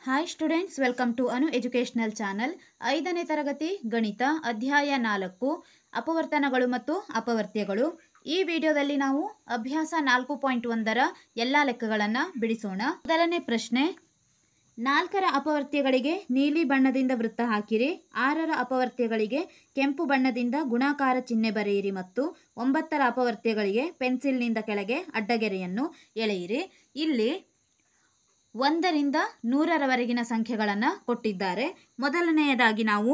Hi students, welcome to Anu educational channel. 5ನೇ ತರಗತಿ ಗಣಿತ ಅಧ್ಯಾಯ 4 ಅಪವರ್ತನಗಳು ಮತ್ತು ಅಪವರ್ತ್ಯಗಳು. ಈ ವಿಡಿಯೋದಲ್ಲಿ ನಾವು ಅಭ್ಯಾಸ 4.1ರ ಎಲ್ಲ ಲೆಕ್ಕಗಳನ್ನು ಬಿಡಿಸೋಣ. ಮೊದಲನೇ ಪ್ರಶ್ನೆ, 4ರ ಅಪವರ್ತ್ಯಗಳಿಗೆ ನೀಲಿ ಬಣ್ಣದಿಂದ ವೃತ್ತ ಹಾಕಿರಿ, 6ರ ಅಪವರ್ತ್ಯಗಳಿಗೆ ಕೆಂಪು ಬಣ್ಣದಿಂದ ಗುಣಾಕಾರ ಚಿಹ್ನೆ ಬರೆಯಿರಿ ಮತ್ತು 9ರ ಅಪವರ್ತ್ಯಗಳಿಗೆ ಪೆನ್ಸಿಲ್ನಿಂದ ಕೆಳಗೆ ಅಡ್ಡಗೆರೆಯನ್ನು ಎಳೆಯಿರಿ. ಇಲ್ಲಿ 1ರಿಂದ 100ರವರೆಗಿನ ಸಂಖ್ಯೆಗಳನ್ನು ಕೊಟ್ಟಿದ್ದಾರೆ. ಮೊದಲನೆಯದಾಗಿ ನಾವು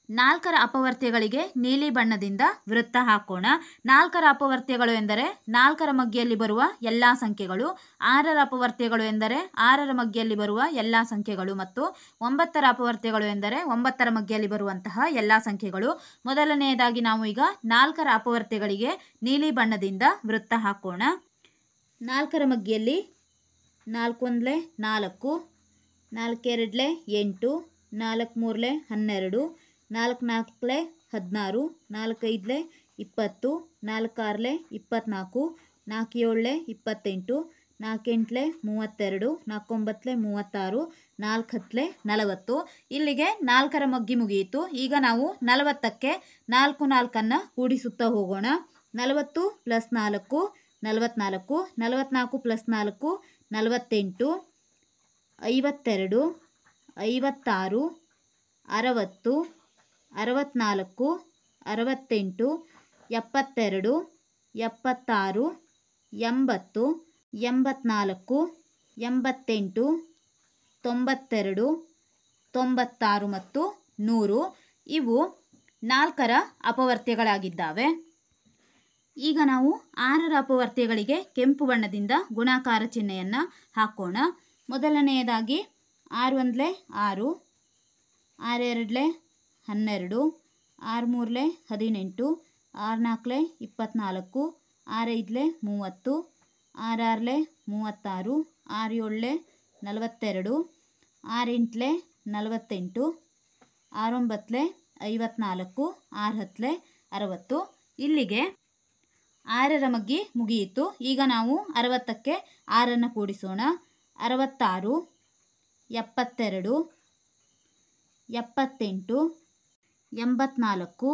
4ರ ಅಪವರ್ತ್ಯಗಳಿಗೆ ನೀಲಿ ಬಣ್ಣದಿಂದ ವೃತ್ತ ಹಾಕೋಣ. 4ರ ಅಪವರ್ತ್ಯಗಳು ಎಂದರೆ 4ರ ಮಗ್ಗಿಯಲ್ಲಿ ಬರುವ ಎಲ್ಲ ಸಂಖ್ಯೆಗಳು, 6ರ ಅಪವರ್ತ್ಯಗಳು ಎಂದರೆ 6ರ ಮಗ್ಗಿಯಲ್ಲಿ ಬರುವ ಎಲ್ಲ ಸಂಖ್ಯೆಗಳು ಮತ್ತು 9ರ ಅಪವರ್ತ್ಯಗಳು ಎಂದರೆ 9ರ ಮಗ್ಗಿಯಲ್ಲಿ ಬರುವಂತಹ ಎಲ್ಲ ಸಂಖ್ಯೆಗಳು. ಮೊದಲನೆಯದಾಗಿ ನಾವು ಈಗ 4ರ ಅಪವರ್ತ್ಯಗಳಿಗೆ ನೀಲಿ ಬಣ್ಣದಿಂದ ವೃತ್ತ ಹಾಕೋಣ. 4ರ ಮಗ್ಗಿಯಲ್ಲಿ 4 1 4, 4 2 8, 4 3 12, 4 4 16, 4 5 20, 4 6 24, 4 7 28, 4 8 32, 4 9 36, 4 10 40. ಇಲ್ಲಿಗೆ 4ರ ಮಗ್ಗಿ ಮುಗಿಯಿತು. ಈಗ ನಾವು 40ಕ್ಕೆ 4 4ಅನ್ನು ಕೂಡಿಸುತ್ತಾ ಹೋಗೋಣ. 40 + 4 44, 44 + 4 48, 52, 56, 60, 64, 68, 72, 76, 80, 84, 88, 92, 96 ಮತ್ತು 100 ಇವು 4ರ ಅಪವರ್ತ್ಯಗಳಾಗಿದ್ದಾವೆ. ಈಗ ನಾವು 6ರ ಅಪವರ್ತ್ಯಗಳಿಗೆ ಕೆಂಪು ಬಣ್ಣದಿಂದ ಗುಣಾಕಾರ ಚಿಹ್ನೆಯನ್ನು ಹಾಕೋಣ. ಮೊದಲನೆಯದಾಗಿ 6 1 6, 6 2 12, 6 3 18, 6 4 24, 6 5 30, 6 6 36, 6 7 42, 6 8 48, 6 9 54, 6 10 60. ಇಲ್ಲಿಗೆ 6ರ ಮಗ್ಗಿ ಮುಗಿಯಿತು. ಈಗ ನಾವು 60ಕ್ಕೆ 6ಅನ್ನು ಕೂಡಿಸೋಣ. 66, 72, 78, 84,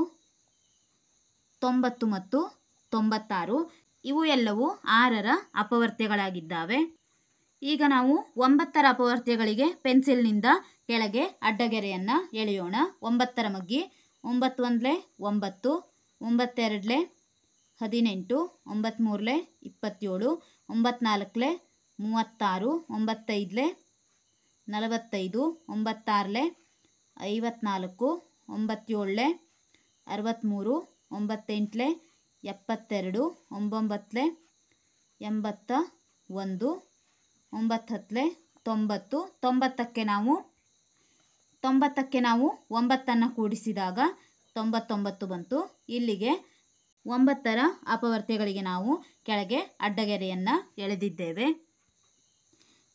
90 ಮತ್ತು 96 ಇವು ಎಲ್ಲವೂ 6ರ ಅಪವರ್ತ್ಯಗಳಾಗಿದ್ದಾವೆ. ಈಗ ನಾವು 9ರ ಅಪವರ್ತ್ಯಗಳಿಗೆ ಪೆನ್ಸಿಲ್ನಿಂದ ಕೆಳಗೆ ಅಡ್ಡಗೆರೆಯನ್ನು ಎಳೆಯೋಣ. 9ರ ಮಗ್ಗಿ 9 1 9, 9 2 18, 9 3 27, 9 4 36, 9 5 45, 9 6 54, 9 7 63, 9 8 72, 9 81, 9 10 90. 90ಕ್ಕೆ ನಾವು 9ಅನ್ನು ಕೂಡಿಸಿದಾಗ 99 ಬಂತು. ಇಲ್ಲಿಗೆ 9ರ ಅಪವರ್ತ್ಯಗಳಿಗೆ ನಾವು ಕೆಳಗೆ ಅಡ್ಡಗೆರೆಯನ್ನು ಎಳೆದಿದ್ದೇವೆ.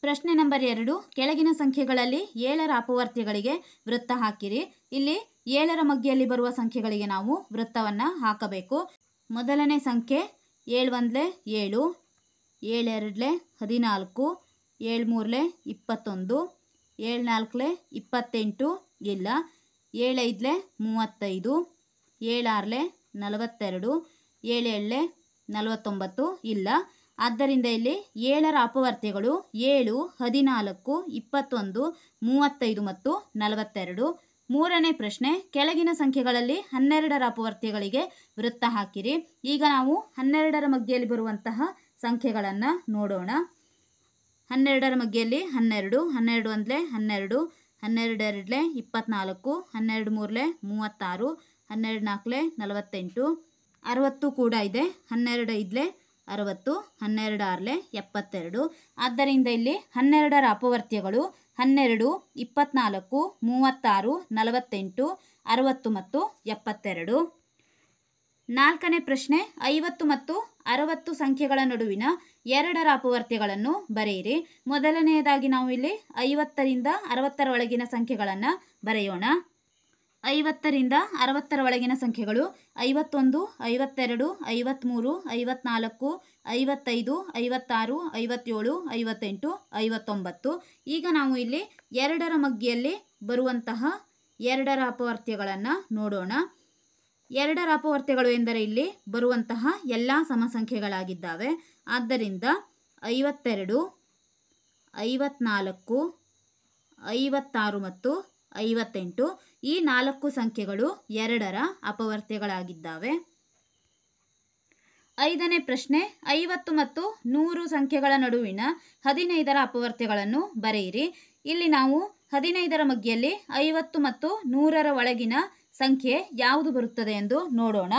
ಪ್ರಶ್ನೆ ನಂಬರ್ 2, ಕೆಳಗಿನ ಸಂಖ್ಯೆಗಳಲ್ಲಿ 7ರ ಅಪವರ್ತ್ಯಗಳಿಗೆ ವೃತ್ತ ಹಾಕಿರಿ. ಇಲ್ಲಿ 7ರ ಮಗ್ಗಿಯಲ್ಲಿ ಬರುವ ಸಂಖ್ಯೆಗಳಿಗೆ ನಾವು ವೃತ್ತವನ್ನು ಹಾಕಬೇಕು. ಮೊದಲನೇ ಸಂಖ್ಯೆ 7 1 7, 7 2 14, 7 3 21, 7 4 28 ಇಲ್ಲ, 7 5 35, 7 6 42, 7 7 49 ಇಲ್ಲ. ಆದ್ದರಿಂದ ಇಲ್ಲಿ 7ರ ಅಪವರ್ತ್ಯಗಳು 7, 14, 21, 35 ಮತ್ತು 42. ಮೂರನೇ ಪ್ರಶ್ನೆ, ಕೆಳಗಿನ ಸಂಖ್ಯೆಗಳಲ್ಲಿ 12ರ ಅಪವರ್ತ್ಯಗಳಿಗೆ ವೃತ್ತ ಹಾಕಿರಿ. ಈಗ ನಾವು 12ರ ಮಗ್ಗಿಯಲ್ಲಿ ಬರುವಂತಹ ಸಂಖ್ಯೆಗಳನ್ನು ನೋಡೋಣ. 12ರ ಮಗ್ಗಿಯಲ್ಲಿ 12, 12 1 12, 12 2 24, 12 3 36, 12 4 48, 60 ಕೂಡ ಇದೆ. 12 5 60, 12 6 72. ಆದ್ದರಿಂದ ಇಲ್ಲಿ 12ರ ಅಪವರ್ತ್ಯಗಳು 12, 24, 36, 48, 60 ಮತ್ತು 72. ನಾಲ್ಕನೇ ಪ್ರಶ್ನೆ, 50 ಮತ್ತು 60 ಸಂಖ್ಯೆಗಳ ನಡುವಿನ 2ರ ಅಪವರ್ತ್ಯಗಳನ್ನು ಬರೆಯಿರಿ. ಮೊದಲನೆಯದಾಗಿ ನಾವು ಇಲ್ಲಿ 50ರಿಂದ 60ರ ಒಳಗಿನ ಸಂಖ್ಯೆಗಳನ್ನು ಬರೆಯೋಣ. 50ರಿಂದ 60ರ ಒಳಗಿನ ಸಂಖ್ಯೆಗಳು 51, 52, 53, 54, 55, 56, 57, 58, 59. ಈಗ ನಾವು ಇಲ್ಲಿ 2ರ ಮಗ್ಗಿಯಲ್ಲಿ ಬರುವಂತಹ 2ರ ಅಪವರ್ತ್ಯಗಳನ್ನು ನೋಡೋಣ. 2ರ ಅಪವರ್ತ್ಯಗಳು ಎಂದರೆ ಇಲ್ಲಿ ಬರುವಂತಹ ಎಲ್ಲ ಸಮಸಂಖ್ಯೆಗಳಾಗಿದ್ದಾವೆ. ಆದ್ದರಿಂದ 52, 54, 56 ಮತ್ತು 58 ಈ 4 ಸಂಖ್ಯೆಗಳು 2ರ ಅಪವರ್ತ್ಯಗಳಾಗಿದ್ದಾವೆ. 5ನೇ ಪ್ರಶ್ನೆ, 50 ಮತ್ತು 100 ಸಂಖ್ಯೆಗಳ ನಡುವಿನ 15ರ ಅಪವರ್ತ್ಯಗಳನ್ನು ಬರೆಯಿರಿ. ಇಲ್ಲಿ ನಾವು 15ರ ಮಗ್ಗಿಯಲ್ಲಿ 50 ಮತ್ತು 100ರ ಒಳಗಿನ ಸಂಖ್ಯೆ ಯಾವುದು ಬರುತ್ತದೆ ಎಂದು ನೋಡೋಣ.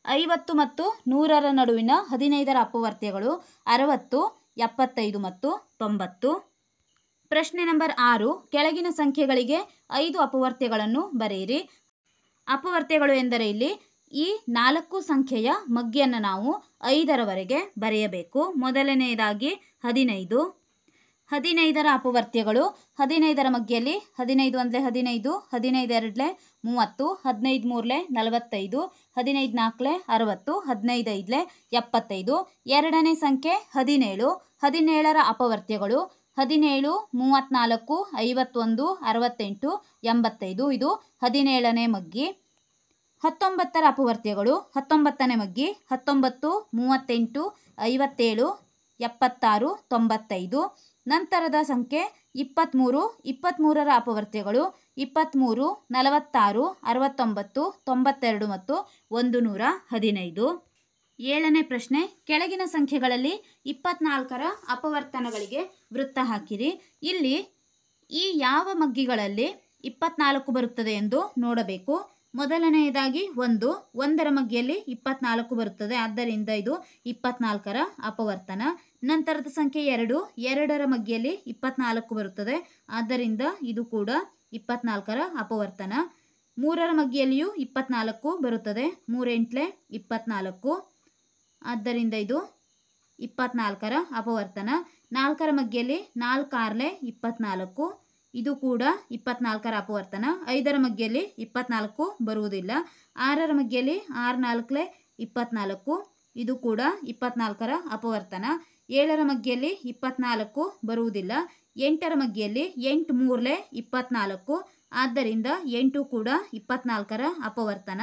50 ಮತ್ತು 100ರ ನಡುವಿನ 15ರ ಅಪವರ್ತ್ಯಗಳು 60, 75 ಮತ್ತು 90. ಪ್ರಶ್ನೆ ನಂಬರ್ 6, ಕೆಳಗಿನ ಸಂಖ್ಯೆಗಳಿಗೆ 5 ಅಪವರ್ತ್ಯಗಳನ್ನು ಬರೆಯಿರಿ. ಅಪವರ್ತ್ಯಗಳು ಎಂದರೆ ಇಲ್ಲಿ ಈ 4 ಸಂಖ್ಯೆಯ ಮಗ್ಗಿಯನ್ನು ನಾವು 5ರವರೆಗೆ ಬರೆಯಬೇಕು. ಮೊದಲನೆಯದಾಗಿ 15. 15ರ ಅಪವರ್ತ್ಯಗಳು 15ರ ಮಗ್ಗಿಯಲ್ಲಿ 15 ಅಂದರೆ 15, 15 ಎರಡಲೆ 30, 15 ಮೂರಲೆ 45, 15 ನಾಲ್ಕಲೆ 60, 15 ಐದಲೆ 75. ಎರಡನೇ ಸಂಖ್ಯೆ 17. 17ರ ಅಪವರ್ತ್ಯಗಳು 17, 34, 51, 68, 85. ಇದು 17ನೇ ಮಗ್ಗಿ. 19ರ ಅಪವರ್ತ್ಯಗಳು 19ನೇ ಮಗ್ಗಿ 19, 38, 57, 76, 95. ನಂತರದ ಸಂಖ್ಯೆ 23. 23ರ ಅಪವರ್ತ್ಯಗಳು 23, 46, 69, 92 ಮತ್ತು 115. 7ನೇ ಪ್ರಶ್ನೆ, ಕೆಳಗಿನ ಸಂಖ್ಯೆಗಳಲ್ಲಿ 24ರ ಅಪವರ್ತನಗಳಿಗೆ ವೃತ್ತ ಹಾಕಿರಿ. ಇಲ್ಲಿ ಈ ಯಾವ ಮಗ್ಗಿಗಳಲ್ಲಿ 24 ಬರುತ್ತದೆ ಎಂದು ನೋಡಬೇಕು. ಮೊದಲನೆಯದಾಗಿ 1ರ ಮಗ್ಗಿಯಲ್ಲಿ 24 ಬರುತ್ತದೆ, ಆದ್ದರಿಂದ ಇದು 24ರ ಅಪವರ್ತನ. ನಂತರದ ಸಂಖ್ಯೆ 2ರ ಮಗ್ಗಿಯಲ್ಲಿ 24 ಬರುತ್ತದೆ, ಆದ್ದರಿಂದ ಇದು ಕೂಡ 24ರ ಅಪವರ್ತನ. 3ರ ಮಗ್ಗಿಯಲ್ಲಿಯೂ 24 ಬರುತ್ತದೆ, 3 ಎಂಟ್ಲೆ 24, ಆದ್ದರಿಂದ ಇದು 24ರ ಅಪವರ್ತನ. 4ರ ಮಗ್ಗಿಯಲ್ಲಿ 4 ಆರ್ಲೆ 24, ಇದು ಕೂಡ 24ರ ಅಪವರ್ತನ. 5ರ ಮಗ್ಗಿಯಲ್ಲಿ 24 ಬರುವುದಿಲ್ಲ. 6ರ ಮಗ್ಗಿಯಲ್ಲಿ 6 ನಾಲ್ಕಲೆ 24, ಇದು ಕೂಡ 24ರ ಅಪವರ್ತನ. 7ರ ಮಗ್ಗಿಯಲ್ಲಿ 24 ಬರುವುದಿಲ್ಲ. 8ರ ಮಗ್ಗಿಯಲ್ಲಿ 8 ಮೂರಲೆ 24, ಆದ್ದರಿಂದ 8 ಕೂಡ 24ರ ಅಪವರ್ತನ.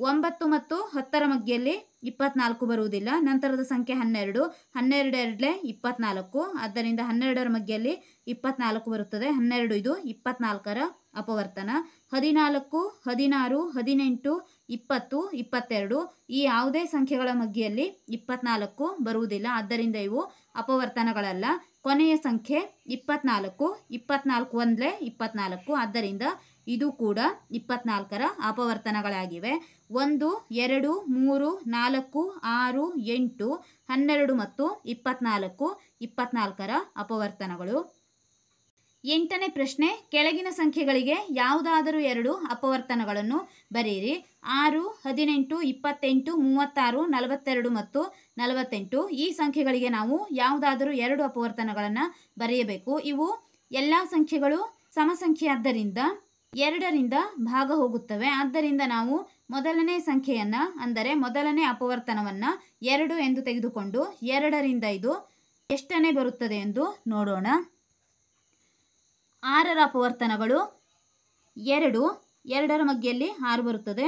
9 ಮತ್ತು 10ರ ಮಗ್ಗಿಯಲ್ಲಿ 24 ಬರುವುದಿಲ್ಲ. ನಂತರದ ಸಂಖ್ಯೆ 12, 12 ಎರಡಲೆ 24, ಆದ್ದರಿಂದ 12ರ ಮಗ್ಗಿಯಲ್ಲಿ 24 ಬರುತ್ತದೆ, 12 ಇದು 24ರ ಅಪವರ್ತನ. 14, 16, 18, 20, 22 ಈ ಯಾವುದೇ ಸಂಖ್ಯೆಗಳ ಮಗ್ಗಿಯಲ್ಲಿ 24 ಬರುವುದಿಲ್ಲ, ಆದ್ದರಿಂದ ಇವು ಅಪವರ್ತನಗಳಲ್ಲ. ಕೊನೆಯ ಸಂಖ್ಯೆ 24, 24 ಒಂದಲೆ 24, ಆದ್ದರಿಂದ ಇದು ಕೂಡ 24ರ ಅಪವರ್ತನಗಳಾಗಿವೆ. 1, 2, 3, 4, 6, 8, 12 ಮತ್ತು 24 24ರ ಅಪವರ್ತನಗಳು. 8ನೇ ಪ್ರಶ್ನೆ, ಕೆಳಗಿನ ಸಂಖ್ಯೆಗಳಿಗೆ ಯಾವುದಾದರೂ 2 ಅಪವರ್ತನಗಳನ್ನು ಬರೆಯಿರಿ. 6, 18, 28, 36, 42 ಮತ್ತು 48 ಈ ಸಂಖ್ಯೆಗಳಿಗೆ ನಾವು ಯಾವುದಾದರೂ 2 ಅಪವರ್ತನಗಳನ್ನು ಬರೆಯಬೇಕು. ಇವು ಎಲ್ಲ ಸಂಖ್ಯೆಗಳು ಸಮಸಂಖ್ಯೆಯಾದ್ದರಿಂದ 2ರಿಂದ ಭಾಗ ಹೋಗುತ್ತವೆ. ಆದ್ದರಿಂದ ನಾವು ಮೊದಲನೇ ಸಂಖ್ಯೆಯನ್ನು ಅಂದರೆ ಮೊದಲನೇ ಅಪವರ್ತನವನ್ನು 2 ಎಂದು ತೆಗೆದುಕೊಂಡು 2ರಿಂದ ಇದು ಎಷ್ಟನೇ ಬರುತ್ತದೆ ಎಂದು ನೋಡೋಣ. 6ರ ಅಪವರ್ತನಗಳು 2, 2ರ ಮಗ್ಗಿಯಲ್ಲಿ 6 ಬರುತ್ತದೆ.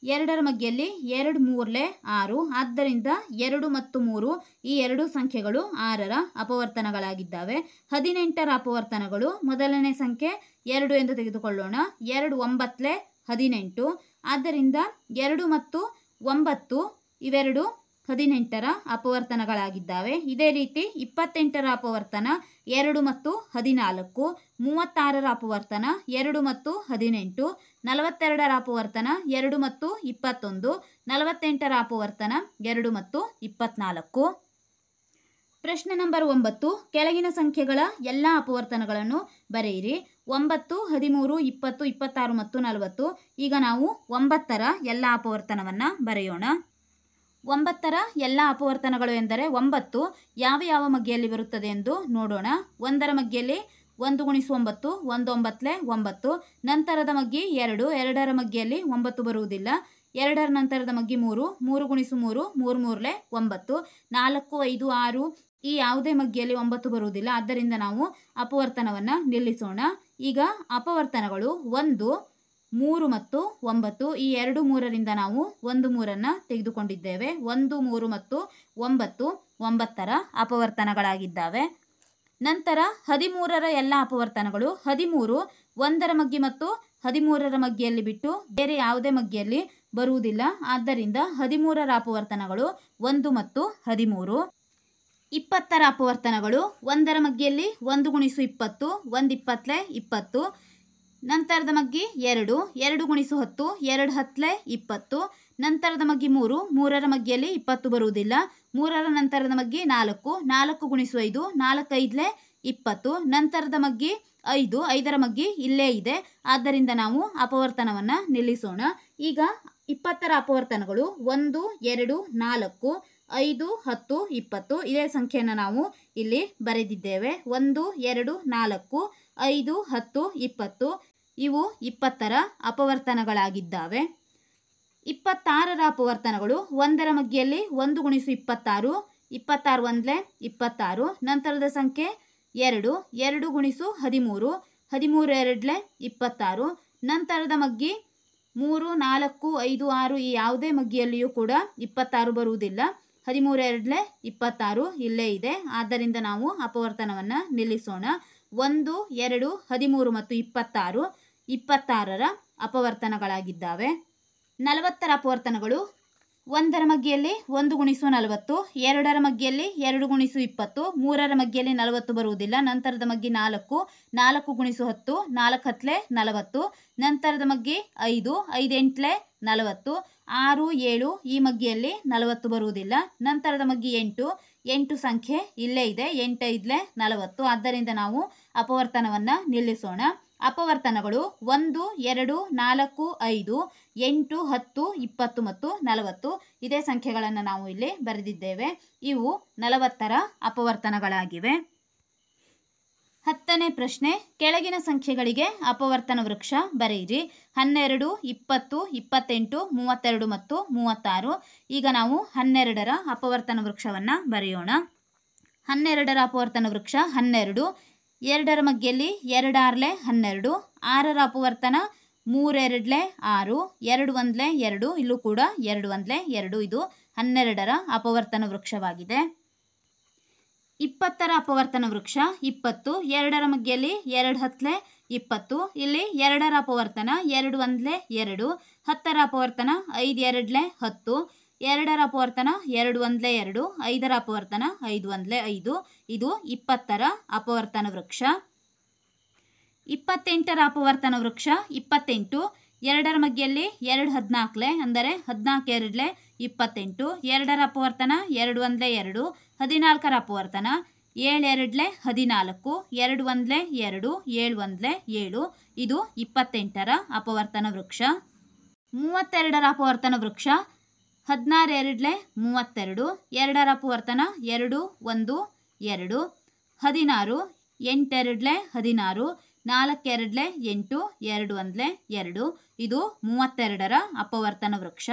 2ರ ಮಗ್ಗಿಯಲ್ಲಿ 2 ಮೂರಲೆ 6, ಆದ್ದರಿಂದ 2 ಮತ್ತು 3 ಈ 2 ಸಂಖ್ಯೆಗಳು 6ರ ಅಪವರ್ತನಗಳಾಗಿದ್ದಾವೆ. 18ರ ಅಪವರ್ತನಗಳು ಮೊದಲನೇ ಸಂಖ್ಯೆ 2 ಎಂದು ತೆಗೆದುಕೊಳ್ಳೋಣ. 2 9ಲೆ 18, ಆದ್ದರಿಂದ 2 ಮತ್ತು 9 ಇವೆರಡು 18ರ ಅಪವರ್ತನಗಳಾಗಿದ್ದಾವೆ. ಇದೇ ರೀತಿ 28ರ ಅಪವರ್ತನ 2 ಮತ್ತು 14, 36ರ ಅಪವರ್ತನ 2 ಮತ್ತು 18, 42ರ ಅಪವರ್ತನ 2 ಮತ್ತು 21, 48ರ ಅಪವರ್ತನ 2 ಮತ್ತು 24. ಪ್ರಶ್ನೆ ನಂಬರ್ 9, ಕೆಳಗಿನ ಸಂಖ್ಯೆಗಳ ಎಲ್ಲ ಅಪವರ್ತನಗಳನ್ನು ಬರೆಯಿರಿ. 9, 13, 20, 26 ಮತ್ತು 40. ಈಗ ನಾವು 9ರ ಎಲ್ಲ ಅಪವರ್ತನವನ್ನು ಬರೆಯೋಣ. 9ರ ಎಲ್ಲ ಅಪವರ್ತನಗಳು ಎಂದರೆ 9 ಯಾವ ಯಾವ ಮಗ್ಗಿಯಲ್ಲಿ ಬರುತ್ತದೆ ಎಂದು ನೋಡೋಣ. 1ರ ಮಗ್ಗಿಯಲ್ಲಿ 1 ಗುಣಿಸು 9 1 9 9. ನಂತರದ ಮಗ್ಗಿ 2 2ರ ಮಗ್ಗಿಯಲ್ಲಿ 9 ಬರುವುದಿಲ್ಲ. 2ರ ನಂತರದ ಮಗ್ಗಿ 3 3 ಗುಣಿಸು 3 3 3 9. 4 5 6 ಈ ಯಾವುದೇ ಮಗ್ಗಿಯಲ್ಲಿ 9 ಬರುವುದಿಲ್ಲ. ಆದ್ದರಿಂದ ನಾವು ಅಪವರ್ತನವನ್ನು ನಿಲ್ಲಿಸೋಣ. ಈಗ ಅಪವರ್ತನಗಳು 1 3 ಮತ್ತು 9. ಈ 2 3ರಿಂದ ನಾವು 1 3 ತೆಗೆದುಕೊಂಡಿದ್ದೇವೆ. 1 3 ಮತ್ತು 9 9ರ ಅಪವರ್ತನಗಳಾಗಿದ್ದಾವೆ. ನಂತರ 13ರ ಎಲ್ಲ ಅಪವರ್ತನಗಳು 13 1ರ ಮಗ್ಗಿ ಮತ್ತು 13ರ ಮಗ್ಗಿಯಲ್ಲಿ ಬಿಟ್ಟು ಬೇರೆ ಯಾವುದೇ ಮಗ್ಗಿಯಲ್ಲಿ ಬರುವುದಿಲ್ಲ. ಆದ್ದರಿಂದ 13ರ ಅಪವರ್ತನಗಳು 1 ಮತ್ತು 13. 20ರ ಅಪವರ್ತನಗಳು 1ರ ಮಗ್ಗಿಯಲ್ಲಿ 1 ಗುಣಿಸು 20 1 20 20. ನಂತರದ ಮಗ್ಗಿ 2 2 ಗುಣಿಸು 10 2 10 20. ನಂತರದ ಮಗ್ಗಿ 3 3ರ ಮಗ್ಗಿಯಲ್ಲಿ 20 ಬರುವುದಿಲ್ಲ. 3ರ ನಂತರದ ಮಗ್ಗಿ 4 4 ಗುಣಿಸು 5 4 5 20. ನಂತರದ ಮಗ್ಗಿ 5 5ರ ಮಗ್ಗಿ ಇಲ್ಲೇ ಇದೆ. ಆದ್ದರಿಂದ ನಾವು ಅಪವರ್ತನವನ್ನು ನಿಲ್ಲಿಸೋಣ. ಈಗ 20ರ ಅಪವರ್ತನಗಳು 1 2 4 5 10 20. ಇದೇ ಸಂಖ್ಯೆಯನ್ನು ನಾವು ಇಲ್ಲಿ ಬರೆದಿದ್ದೇವೆ. 1 2 4 5 10 20. ಇವು 20ರ ಅಪವರ್ತನಗಳಾಗಿದ್ದಾವೆ. 26ರ ಅಪವರ್ತನಗಳು 1ರ ಮಗ್ಗಿಯಲ್ಲಿ 1 ಗುಣಿಸು 26 26 1 26. ನಂತರದ ಸಂಖ್ಯೆ 2 2 ಗುಣಿಸು 13 13 2 26. ನಂತರದ ಮಗ್ಗಿ 3 4 5 6 ಈ ಯಾವುದೇ ಮಗ್ಗಿಯಲ್ಲಿಯೂ ಕೂಡ 26 ಬರುವುದಿಲ್ಲ. 13 2 26 ಇಲ್ಲೇ ಇದೆ. ಆದ್ದರಿಂದ ನಾವು ಅಪವರ್ತನವನ್ನು ನಿಲ್ಲಿಸೋಣ. 1 2 13 ಮತ್ತು 26 26ರ ಅಪವರ್ತನಗಳಾಗಿದ್ದಾವೆ. 40ರ ಅಪವರ್ತನಗಳು 1ರ ಮಗ್ಗಿಯಲ್ಲಿ 1 ಗುಣಿಸು 40 2ರ ಮಗ್ಗಿಯಲ್ಲಿ 2 ಗುಣಿಸು 20 3ರ ಮಗ್ಗಿಯಲ್ಲಿ 40 ಬರುವುದಿಲ್ಲ. ನಂತರದ ಮಗ್ಗಿ 4 4 ಗುಣಿಸು 10 4 10 40. ನಂತರದ ಮಗ್ಗಿ 5 5 8 40. 6 7 ಈ ಮಗ್ಗಿಯಲ್ಲಿ 40 ಬರುವುದಿಲ್ಲ. ನಂತರದ ಮಗ್ಗಿ 8 8 ಸಂಖ್ಯೆ ಇಲ್ಲೇ ಇದೆ. 8 5 40. ಆದ್ದರಿಂದ ನಾವು ಅಪವರ್ತನವನ್ನು ನಿಲ್ಲಿಸೋಣ. ಅಪವರ್ತನಗಳು 1 2 4 5 8 10 20 ಮತ್ತು 40. ಇದೇ ಸಂಖ್ಯೆಗಳನ್ನು ನಾವು ಇಲ್ಲಿ ಬರೆದಿದ್ದೇವೆ. ಇವು 40ರ ಅಪವರ್ತನಗಳಾಗಿವೆ. 10ನೇ ಪ್ರಶ್ನೆ, ಕೆಳಗಿನ ಸಂಖ್ಯೆಗಳಿಗೆ ಅಪವರ್ತನ ವೃಕ್ಷ ಬರೆಯಿರಿ. 12 20 28 32 ಮತ್ತು 36. ಈಗ ನಾವು 12ರ ಅಪವರ್ತನ ವೃಕ್ಷವನ್ನು ಬರೆಯೋಣ. 12ರ ಅಪವರ್ತನ ವೃಕ್ಷ 12. 2ರ ಮಗ್ಗಿಯಲ್ಲಿ 2 6 12. 6ರ ಅಪವರ್ತನ 3 2 6 2 1 2. ಇಲ್ಲೂ ಕೂಡ 2 1 2. ಇದು 12ರ ಅಪವರ್ತನ ವೃಕ್ಷವಾಗಿದೆ. 20ರ ಅಪವರ್ತನ ವೃಕ್ಷ 20. 2ರ ಮಗ್ಗಿಯಲ್ಲಿ 2 10 20. ಇಲ್ಲಿ 2ರ ಅಪವರ್ತನ 2 1 2. 10ರ ಅಪವರ್ತನ 5 2 10. 2ರ ಅಪವರ್ತನ 2 1 2. 5ರ ಅಪವರ್ತನ 5 1 5. ಇದು 20ರ ಅಪವರ್ತನ ವೃಕ್ಷ. 28ರ ಅಪವರ್ತನ ವೃಕ್ಷ 28. 2ರ ಮಗ್ಗಿಯಲ್ಲಿ 2 14 ಅಂದರೆ 14 2 28. 2ರ ಅಪವರ್ತನ 2 1 2. 14ರ ಅಪವರ್ತನ 7 2 14. 2 1 2 7 1 7. ಇದು 28ರ ಅಪವರ್ತನ ವೃಕ್ಷ. 32ರ ಅಪವರ್ತನ ವೃಕ್ಷ 16 2 32. 2ರ ಅಪವರ್ತನ 2 1 2. 16 8 2 16. 4 2 8 2 1 2. ಇದು 32ರ ಅಪವರ್ತನ ವೃಕ್ಷ.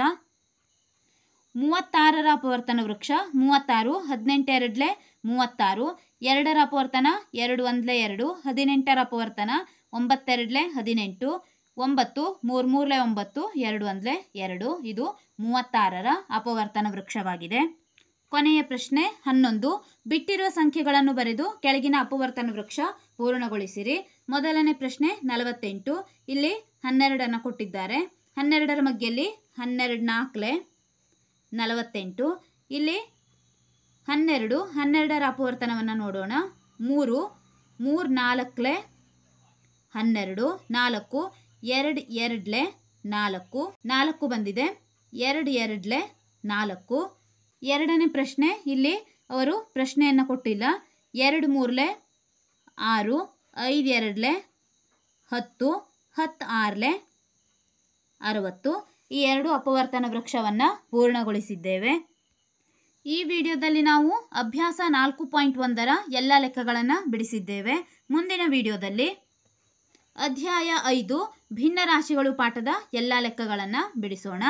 36ರ ಅಪವರ್ತನ ವೃಕ್ಷ 36. 18 2 36. 2ರ ಅಪವರ್ತನ 2 1 2. 18ರ ಅಪವರ್ತನ 9 2 18. 9 3 3 9 2 1 2. ಇದು 36ರ ಅಪವರ್ತನ ವೃಕ್ಷವಾಗಿದೆ. ಕೊನೆಯ ಪ್ರಶ್ನೆ 11. ಬಿಟ್ಟಿರುವ ಸಂಖ್ಯೆಗಳನ್ನು ಬರೆದು ಕೆಳಗಿನ ಅಪವರ್ತನ ವೃಕ್ಷ ಪೂರ್ಣಗೊಳಿಸಿರಿ. ಮೊದಲನೇ ಪ್ರಶ್ನೆ 48. ಇಲ್ಲಿ 12 ಕೊಟ್ಟಿದ್ದಾರೆ. 12ರ ಮಗ್ಗಿಯಲ್ಲಿ 12 4 48. ಇಲ್ಲಿ 12 12ರ ಅಪವರ್ತನವನ್ನು ನೋಡೋಣ. 3 3 4 12. 4 2 2 4 4 ಬಂದಿದೆ. 2 2 4. ಎರಡನೇ ಪ್ರಶ್ನೆ, ಇಲ್ಲಿ ಅವರು ಪ್ರಶ್ನೆಯನ್ನು ಕೊಟ್ಟಿಲ್ಲ. 2 3 6 5 2 10 10 6 60. ಈ ಎರಡು ಅಪವರ್ತನ ವೃಕ್ಷವನ್ನು ಪೂರ್ಣಗೊಳಿಸಿದ್ದೇವೆ. ಈ ವಿಡಿಯೋದಲ್ಲಿ ನಾವು ಅಭ್ಯಾಸ 4.1ರ ಎಲ್ಲ ಲೆಕ್ಕಗಳನ್ನು ಬಿಡಿಸಿದ್ದೇವೆ. ಮುಂದಿನ ವಿಡಿಯೋದಲ್ಲಿ ಅಧ್ಯಾಯ 5 ಭಿನ್ನ ರಾಶಿಗಳು ಪಾಠದ ಎಲ್ಲ ಲೆಕ್ಕಗಳನ್ನು ಬಿಡಿಸೋಣ.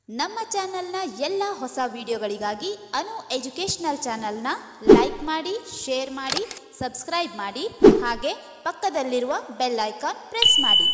ನಮ್ಮ ಚಾನೆಲ್ನ ಎಲ್ಲ ಹೊಸ ವಿಡಿಯೋಗಳಿಗಾಗಿ ಅನು ಎಜುಕೇಷನಲ್ ಚಾನೆಲ್ನ ಲೈಕ್ ಮಾಡಿ, ಶೇರ್ ಮಾಡಿ, ಸಬ್ಸ್ಕ್ರೈಬ್ ಮಾಡಿ, ಹಾಗೆ ಪಕ್ಕದಲ್ಲಿರುವ ಬೆಲ್ ಐಕಾನ್ ಪ್ರೆಸ್ ಮಾಡಿ.